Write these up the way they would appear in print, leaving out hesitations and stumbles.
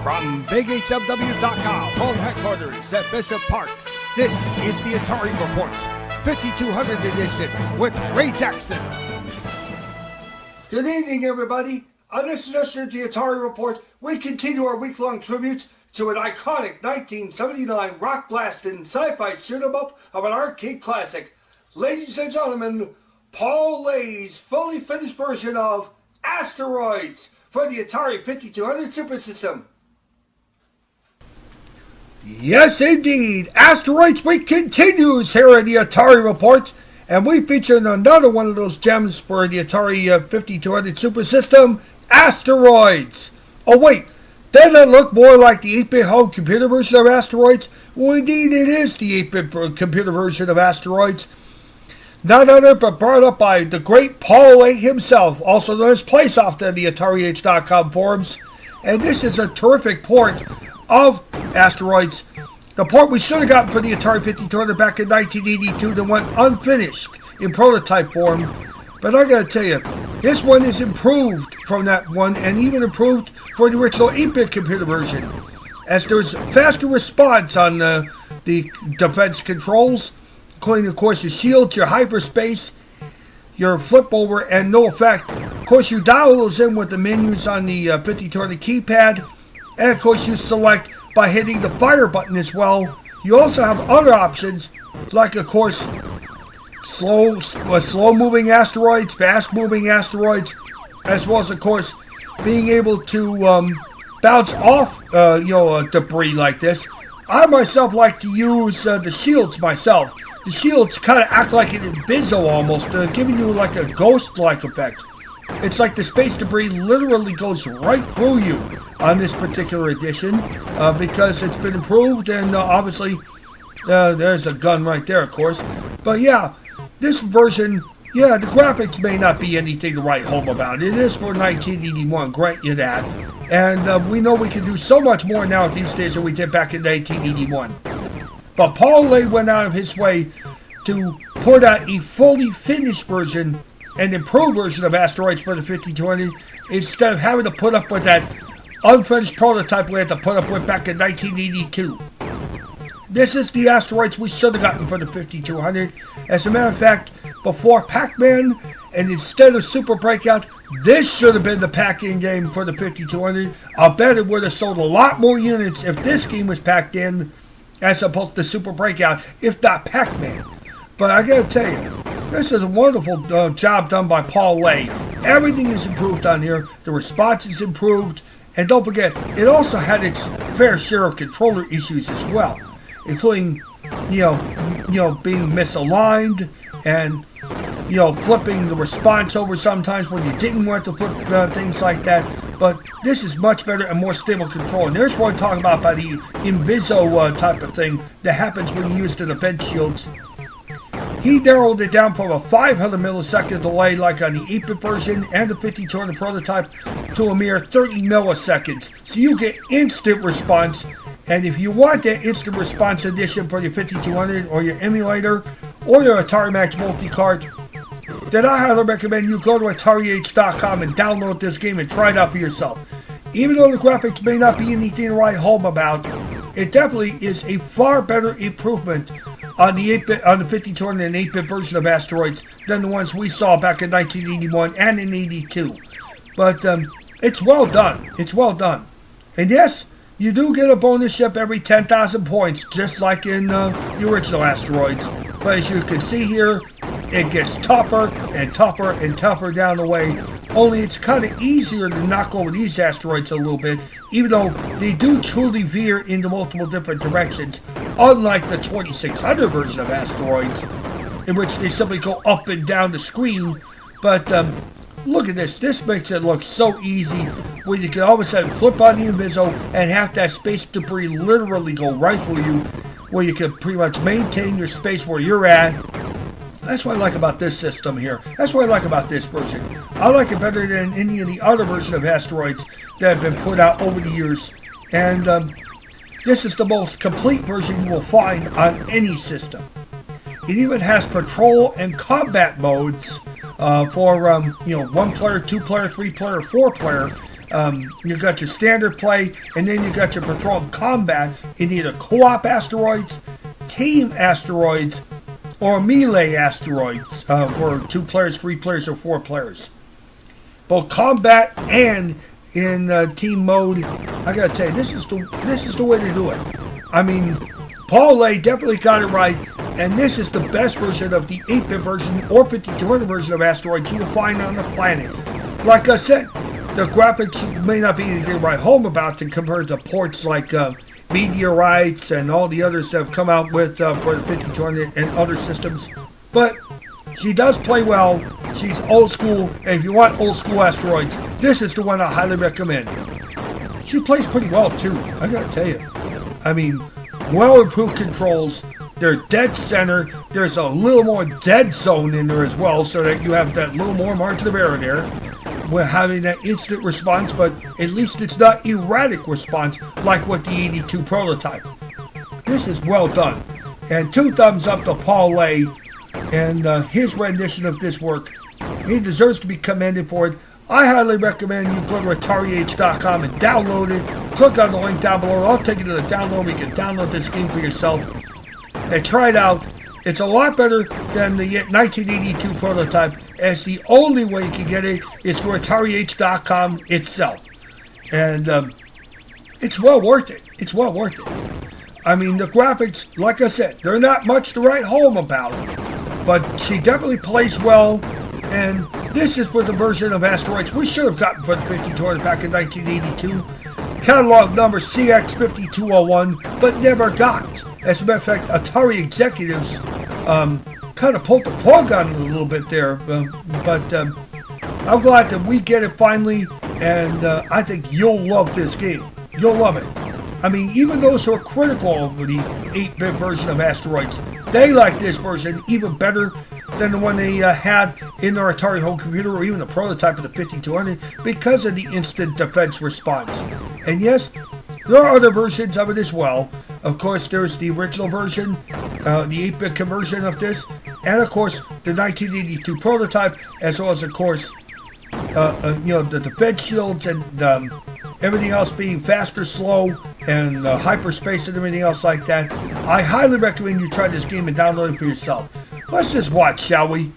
From BigHW.com, home headquarters at Bishop Park, this is the Atari Report, 5200 edition with Ray Jackson. Good evening, everybody. On this edition of the Atari Report, we continue our week-long tribute to an iconic 1979 rock-blasting sci-fi shoot-em-up of an arcade classic. Ladies and gentlemen, Paul Lay's fully finished version of Asteroids for the Atari 5200 SuperSystem. Yes, indeed. Asteroids Week continues here in the Atari Report, and we feature another one of those gems for the Atari 5200 SuperSystem, Asteroids. Oh, wait. Doesn't it look more like the 8-bit home computer version of Asteroids? Well, indeed, it is the 8-bit computer version of Asteroids. None other but brought up by the great Paul Lay himself, also known as Placeoff on the AtariAge.com forums. And this is a terrific port of Asteroids. The port we should have gotten for the Atari 5200 back in 1982 that went unfinished in prototype form. But I gotta tell you, this one is improved from that one and even improved for the original 8-bit computer version, as there's faster response on the defense controls, including, of course, your shields, your hyperspace, your flip over, and no effect. Of course, you dial those in with the menus on the 5200 keypad, and of course, you select by hitting the fire button as well. You also have other options, like, of course, slow-moving asteroids, fast-moving asteroids, as well as, of course, being able to bounce off, debris like this. I myself like to use the shields myself. The shields kind of act like an Inviso almost, giving you like a ghost-like effect. It's like the space debris literally goes right through you on this particular edition because it's been improved, and obviously there's a gun right there, of course. But yeah, this version, yeah, the graphics may not be anything to write home about. It is for 1981, grant you that. And we know we can do so much more now these days than we did back in 1981. But Paul Lay went out of his way to put out a fully finished version, an improved version of Asteroids for the 5200, instead of having to put up with that unfinished prototype we had to put up with back in 1982. This is the Asteroids we should have gotten for the 5200. As a matter of fact, before Pac-Man and instead of Super Breakout, this should have been the Pac-In game for the 5200. I'll bet it would have sold a lot more units if this game was packed in as opposed to Super Breakout, if not Pac-Man. But I gotta tell you, this is a wonderful job done by Paul Lay. Everything is improved on here. The response is improved. And don't forget, it also had its fair share of controller issues as well, including, being misaligned and, flipping the response over sometimes when you didn't want to put things like that. But this is much better and more stable control. And there's what I'm talking about by the Inviso type of thing that happens when you use the defense shields. He narrowed it down from a 500 millisecond delay like on the 8-bit version and the 5200 prototype to a mere 30 milliseconds. So you get instant response. And if you want that instant response edition for your 5200 or your emulator or your Atari Max multi-cart, then I highly recommend you go to AtariAge.com and download this game and try it out for yourself. Even though the graphics may not be anything to write home about, it definitely is a far better improvement on the 5200 and 8-bit version of Asteroids than the ones we saw back in 1981 and in 82. But it's well done. It's well done. And yes, you do get a bonus ship every 10,000 points, just like in the original Asteroids. But as you can see here, it gets tougher and tougher and tougher down the way. Only it's kind of easier to knock over these asteroids a little bit, even though they do truly veer into multiple different directions, unlike the 2600 version of Asteroids, in which they simply go up and down the screen. But look at this. This makes it look so easy, where you can all of a sudden flip on the Inviso and have that space debris literally go right through you, where you can pretty much maintain your space where you're at. That's what I like about this system here. That's what I like about this version. I like it better than any of the other versions of Asteroids that have been put out over the years. And this is the most complete version you will find on any system. It even has patrol and combat modes for 1 player, 2 player, 3 player, 4 player. You got your standard play, and then you got your patrol and combat in either co-op asteroids, team asteroids, or melee asteroids for 2 players, 3 players, or 4 players. Both combat and in team mode, I gotta tell you, this is the way to do it. I mean, Paul Lay definitely got it right, and this is the best version of the 8-bit version or 5200 version of Asteroids you will find on the planet. Like I said, the graphics may not be anything to write home about compared to ports like Meteorites and all the others that have come out with for the 5200 and other systems, but she does play well. She's old school, and if you want old school Asteroids, this is the one I highly recommend. She plays pretty well too, I gotta tell you. I mean, well improved controls. They're dead center. There's a little more dead zone in there as well, so that you have that little more margin of error there. We're having that instant response, but at least it's not erratic response like with the 82 prototype. This is well done. And 2 thumbs up to Paul Lay and his rendition of this work. He deserves to be commended for it. I highly recommend you go to AtariAge.com and download it. Click on the link down below. I'll take you to the download. You can download this game for yourself and try it out. It's a lot better than the 1982 prototype, as the only way you can get it is through AtariAge.com itself. And it's well worth it. It's well worth it. I mean, the graphics, like I said, they're not much to write home about, but she definitely plays well, and this is for the version of Asteroids we should have gotten for the 5200 back in 1982. Catalog number CX5201, but never got. As a matter of fact, Atari executives kind of pulled the plug on it a little bit there, but I'm glad that we get it finally, and I think you'll love this game. You'll love it. I mean, even those who are critical of the 8-bit version of Asteroids, they like this version even better than the one they had in their Atari home computer, or even the prototype of the 5200, because of the instant defense response. And yes, there are other versions of it as well. Of course, there's the original version, the 8-bit conversion of this, and of course, the 1982 prototype, as well as, of course, the defense shields and everything else being faster, slow, and hyperspace and everything else like that. I highly recommend you try this game and download it for yourself. Let's just watch, shall we?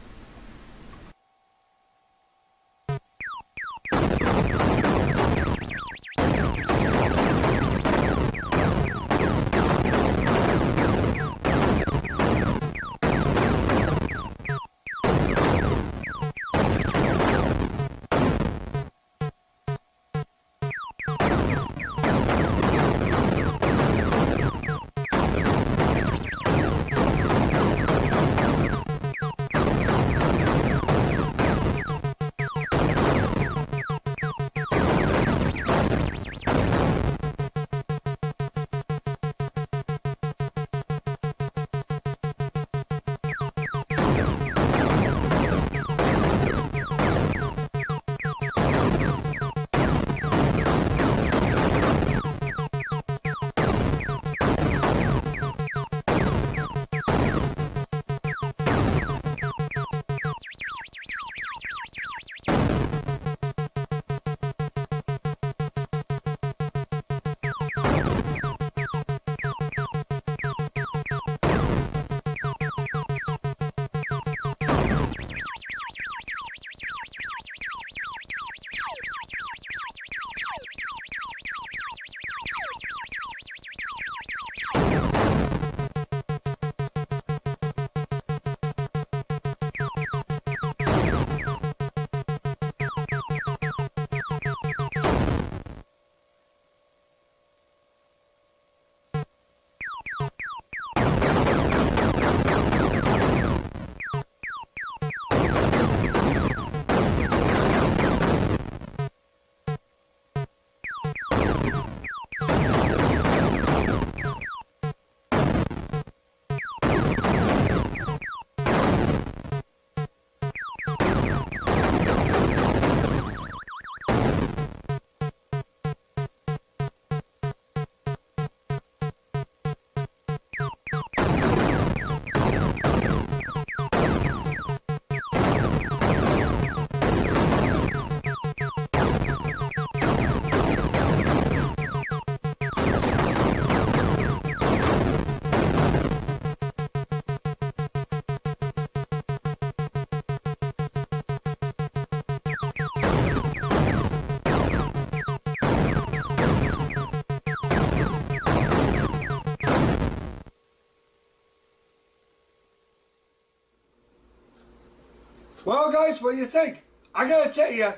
Well, guys, what do you think? I gotta tell you,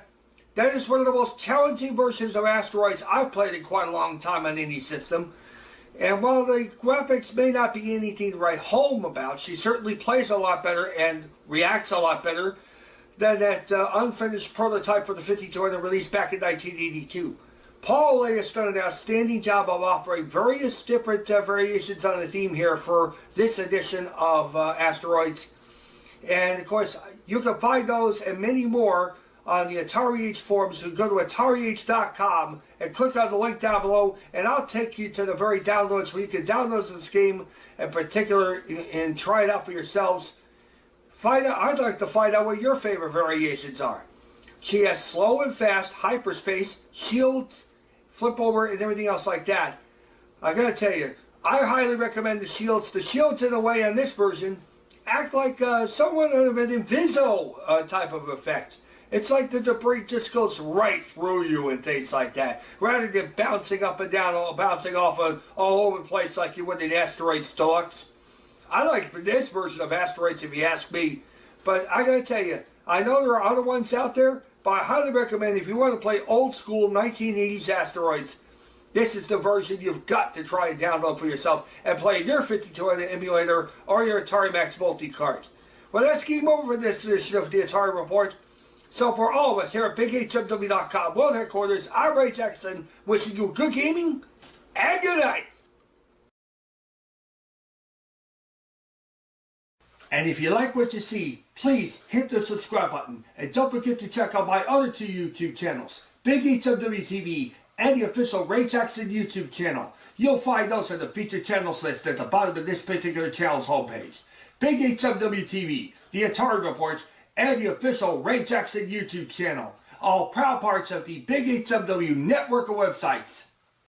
that is one of the most challenging versions of Asteroids I've played in quite a long time on any system. And while the graphics may not be anything to write home about, she certainly plays a lot better and reacts a lot better than that unfinished prototype for the 5200 released back in 1982. Paul Olea has done an outstanding job of offering various different variations on the theme here for this edition of Asteroids. And of course, you can find those and many more on the Atari Age forums. You go to AtariAge.com and click on the link down below, and I'll take you to the very downloads where you can download this game in particular and try it out for yourselves. I'd like to find out what your favorite variations are. She has slow and fast, hyperspace, shields, flip over, and everything else like that. I gotta tell you, I highly recommend the shields. The shields, in a way, on this version, act like somewhat of an Inviso type of effect. It's like the debris just goes right through you and things like that, rather than bouncing up and down, or bouncing off all over the place like you would in Asteroids Deluxe. I like this version of Asteroids, if you ask me. But I gotta tell you, I know there are other ones out there, but I highly recommend, if you want to play old school 1980s Asteroids, this is the version you've got to try and download for yourself and play your 5200 emulator or your Atari Max multi-card. Well, that's game over for this edition of the Atari Report. So for all of us here at BigHMW.com World Headquarters, I'm Ray Jackson, wishing you good gaming and good night. And if you like what you see, please hit the subscribe button. And don't forget to check out my other two YouTube channels, Big HMW TV and the official Ray Jackson YouTube channel. You'll find those on the featured channels list at the bottom of this particular channel's homepage. Big HMW TV, the Atari Report, and the official Ray Jackson YouTube channel. All proud parts of the Big HMW network of websites.